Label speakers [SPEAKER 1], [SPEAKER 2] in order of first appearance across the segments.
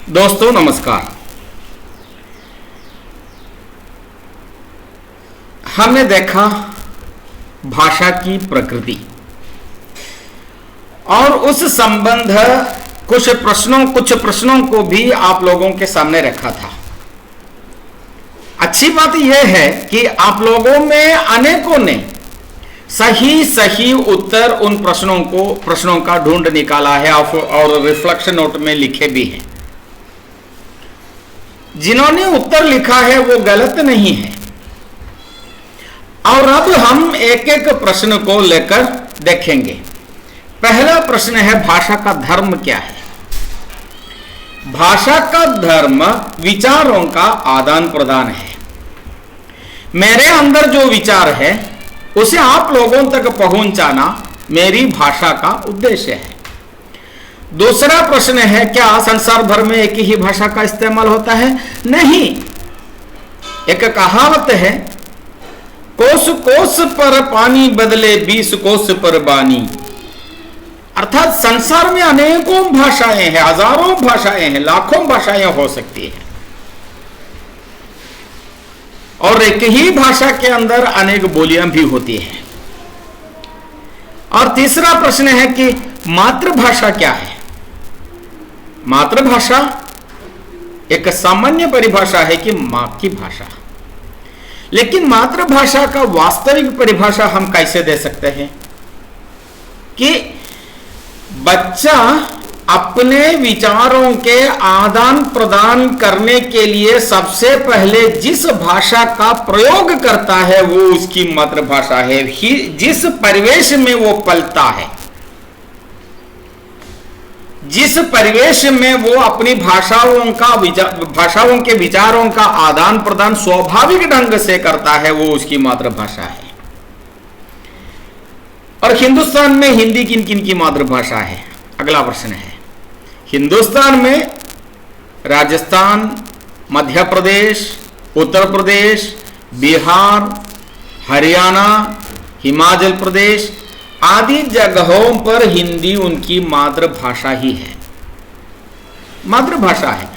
[SPEAKER 1] दोस्तों नमस्कार। हमने देखा भाषा की प्रकृति और उस संबंध कुछ प्रश्नों को भी आप लोगों के सामने रखा था। अच्छी बात यह है कि आप लोगों में अनेकों ने सही उत्तर उन प्रश्नों का ढूंढ निकाला है और रिफ्लेक्शन नोट में लिखे भी हैं। जिन्होंने उत्तर लिखा है वो गलत नहीं है। और अब हम एक एक प्रश्न को लेकर देखेंगे। पहला प्रश्न है, भाषा का धर्म क्या है? भाषा का धर्म विचारों का आदान प्रदान है। मेरे अंदर जो विचार है उसे आप लोगों तक पहुंचाना मेरी भाषा का उद्देश्य है। दूसरा प्रश्न है, क्या संसार भर में एक ही भाषा का इस्तेमाल होता है? नहीं। एक कहावत है, कोस कोस पर पानी बदले 20 कोस पर बानी। अर्थात संसार में अनेकों भाषाएं हैं, हजारों भाषाएं हैं, लाखों भाषाएं हो सकती हैं और एक ही भाषा के अंदर अनेक बोलियां भी होती हैं। और तीसरा प्रश्न है कि मातृभाषा क्या है? मातृभाषा एक सामान्य परिभाषा है कि मां की भाषा, लेकिन मातृभाषा का वास्तविक परिभाषा हम कैसे दे सकते हैं कि बच्चा अपने विचारों के आदान प्रदान करने के लिए सबसे पहले जिस भाषा का प्रयोग करता है वो उसकी मातृभाषा है। जिस परिवेश में वो पलता है, जिस परिवेश में वो अपनी भाषाओं के विचारों का आदान प्रदान स्वाभाविक ढंग से करता है, वो उसकी मातृभाषा है। और हिंदुस्तान में हिंदी किन किन की मातृभाषा है? अगला प्रश्न है। हिंदुस्तान में राजस्थान, मध्य प्रदेश, उत्तर प्रदेश, बिहार, हरियाणा, हिमाचल प्रदेश आदि जगहों पर हिंदी उनकी मातृभाषा ही है, मातृभाषा है।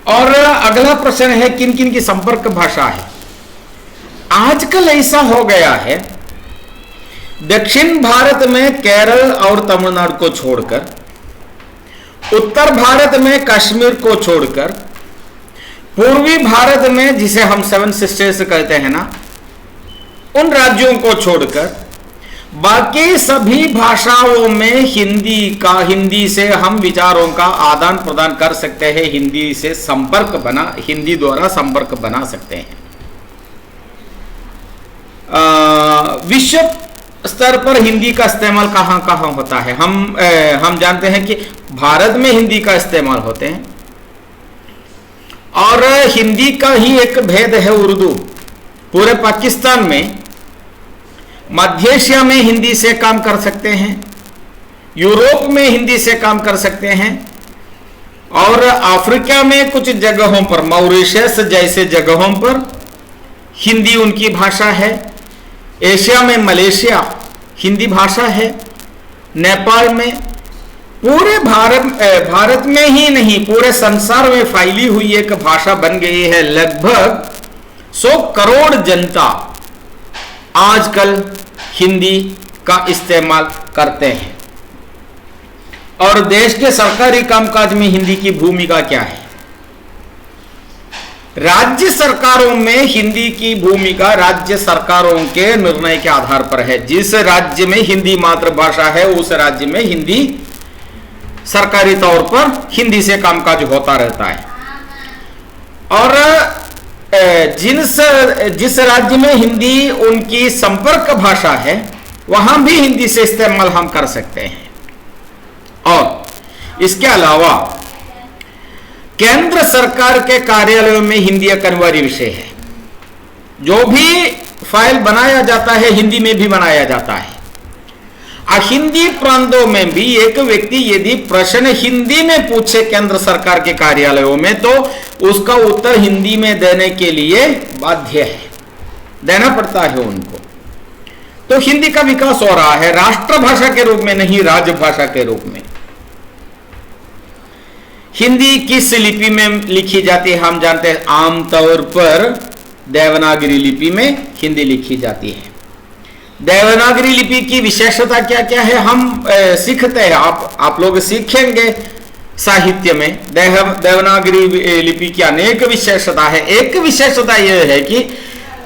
[SPEAKER 1] और अगला प्रश्न है, किन किन की संपर्क भाषा है? आजकल ऐसा हो गया है, दक्षिण भारत में केरल और तमिलनाडु को छोड़कर, उत्तर भारत में कश्मीर को छोड़कर, पूर्वी भारत में जिसे हम 7 सिस्टर्स कहते हैं ना, उन राज्यों को छोड़कर बाकी सभी भाषाओं में हिंदी से हम विचारों का आदान प्रदान कर सकते हैं, हिंदी द्वारा संपर्क बना सकते हैं। विश्व स्तर पर हिंदी का इस्तेमाल कहां कहां होता है? हम जानते हैं कि भारत में हिंदी का इस्तेमाल होते हैं और हिंदी का ही एक भेद है उर्दू। पूरे पाकिस्तान में, मध्य एशिया में हिंदी से काम कर सकते हैं, यूरोप में हिंदी से काम कर सकते हैं और अफ्रीका में कुछ जगहों पर, मॉरिशस जैसे जगहों पर हिंदी उनकी भाषा है। एशिया में मलेशिया हिंदी भाषा है। नेपाल में, पूरे भारत में ही नहीं पूरे संसार में फैली हुई एक भाषा बन गई है। लगभग 100 करोड़ जनता आजकल हिंदी का इस्तेमाल करते हैं। और देश के सरकारी कामकाज में हिंदी की भूमिका क्या है? राज्य सरकारों में हिंदी की भूमिका राज्य सरकारों के निर्णय के आधार पर है। जिस राज्य में हिंदी मातृभाषा है उस राज्य में हिंदी सरकारी तौर पर हिंदी से कामकाज होता रहता है। और जिस राज्य में हिंदी उनकी संपर्क भाषा है वहां भी हिंदी से इस्तेमाल हम कर सकते हैं। और इसके अलावा केंद्र सरकार के कार्यालयों में हिंदी एक अनिवार्य विषय है। जो भी फाइल बनाया जाता है हिंदी में भी बनाया जाता है। हिंदी प्रांतों में भी एक व्यक्ति यदि प्रश्न हिंदी में पूछे केंद्र सरकार के कार्यालयों में तो उसका उत्तर हिंदी में देने के लिए बाध्य है, देना पड़ता है उनको। तो हिंदी का विकास हो रहा है राष्ट्रभाषा के रूप में, नहीं राजभाषा के रूप में। हिंदी किस लिपि में लिखी जाती है? हम जानते हैं आमतौर पर देवनागरी लिपि में हिंदी लिखी जाती है। देवनागरी लिपि की विशेषता क्या क्या है हम सीखते हैं, आप लोग सीखेंगे साहित्य में। देवनागरी लिपि की अनेक विशेषता है। एक विशेषता यह है कि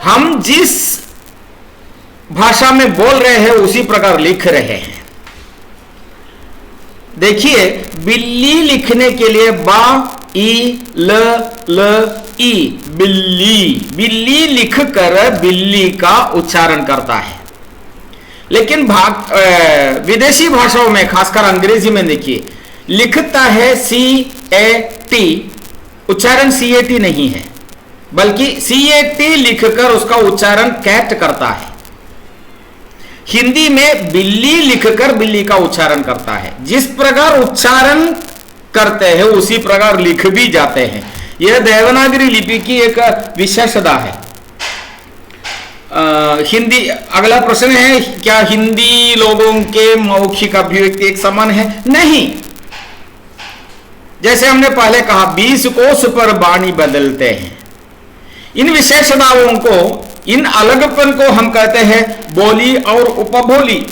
[SPEAKER 1] हम जिस भाषा में बोल रहे हैं उसी प्रकार लिख रहे हैं। देखिए, बिल्ली लिखने के लिए बा ई ल ई, बिल्ली, बिल्ली लिखकर बिल्ली का उच्चारण करता है। लेकिन विदेशी भाषाओं में, खासकर अंग्रेजी में देखिए, लिखता है CAT, उच्चारण CAT नहीं है, बल्कि CAT लिखकर उसका उच्चारण कैट करता है। हिंदी में बिल्ली लिखकर बिल्ली का उच्चारण करता है। जिस प्रकार उच्चारण करते हैं उसी प्रकार लिख भी जाते हैं। यह देवनागरी लिपि की एक विशेषता है। हिंदी, अगला प्रश्न है, क्या हिंदी लोगों के मौखिक अभिव्यक्ति एक समान है? नहीं। जैसे हमने पहले कहा, 20 कोस पर बाणी बदलते हैं। इन विशेषताओं को, इन अलगपन को हम कहते हैं बोली और उपबोली।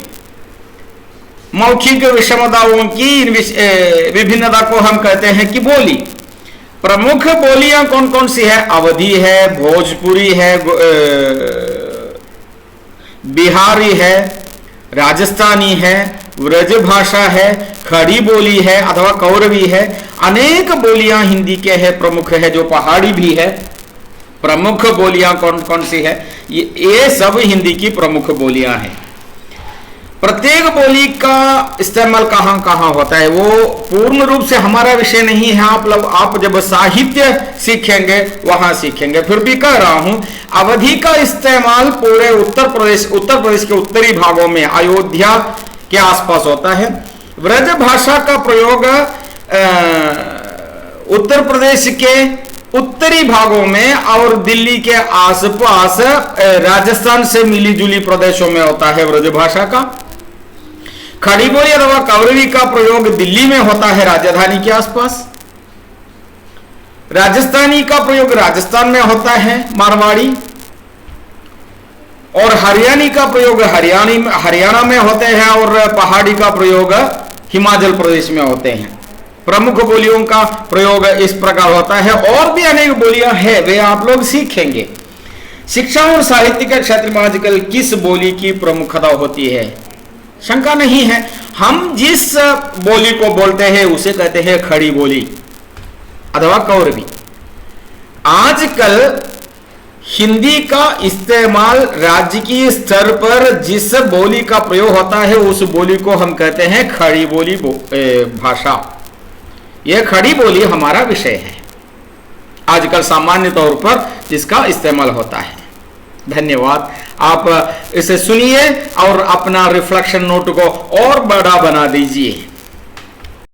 [SPEAKER 1] मौखिक विषमताओं की इन विभिन्नता को हम कहते हैं कि बोली। प्रमुख बोलियां कौन कौन सी है? अवधी है, भोजपुरी है, बिहारी है, राजस्थानी है, व्रज भाषा है, खड़ी बोली है अथवा कौरवी है। अनेक बोलियां हिंदी के है, प्रमुख है, जो पहाड़ी भी है। प्रमुख बोलियां कौन कौन सी है? ये सब हिंदी की प्रमुख बोलियां हैं। प्रत्येक बोली का इस्तेमाल कहां कहां होता है वो पूर्ण रूप से हमारा विषय नहीं है। आप जब साहित्य सीखेंगे वहां सीखेंगे। फिर भी कह रहा हूं, अवधी का इस्तेमाल पूरे उत्तर प्रदेश के उत्तरी भागों में, अयोध्या के आसपास होता है। व्रज भाषा का प्रयोग उत्तर प्रदेश के उत्तरी भागों में और दिल्ली के आसपास राजस्थान से मिली जुली प्रदेशों में होता है व्रज भाषा का। खड़ी बोली अथवा कौरवी का प्रयोग दिल्ली में होता है, राजधानी के आसपास। राजस्थानी का प्रयोग राजस्थान में होता है, मारवाड़ी। और हरियाणी का प्रयोग हरियाणा में होते हैं और पहाड़ी का प्रयोग हिमाचल प्रदेश में होते हैं। प्रमुख बोलियों का प्रयोग इस प्रकार होता है। और भी अनेक बोलियां हैं, वे आप लोग सीखेंगे। शिक्षा और साहित्य के क्षेत्र में आजकल किस बोली की प्रमुखता होती है? शंका नहीं है, हम जिस बोली को बोलते हैं उसे कहते हैं खड़ी बोली अथवा कौरवी। आजकल हिंदी का इस्तेमाल राजकीय स्तर पर जिस बोली का प्रयोग होता है उस बोली को हम कहते हैं खड़ी बोली भाषा। यह खड़ी बोली हमारा विषय है आजकल सामान्य तौर पर जिसका इस्तेमाल होता है। धन्यवाद। आप इसे सुनिए और अपना रिफ्लेक्शन नोट को और बड़ा बना दीजिए।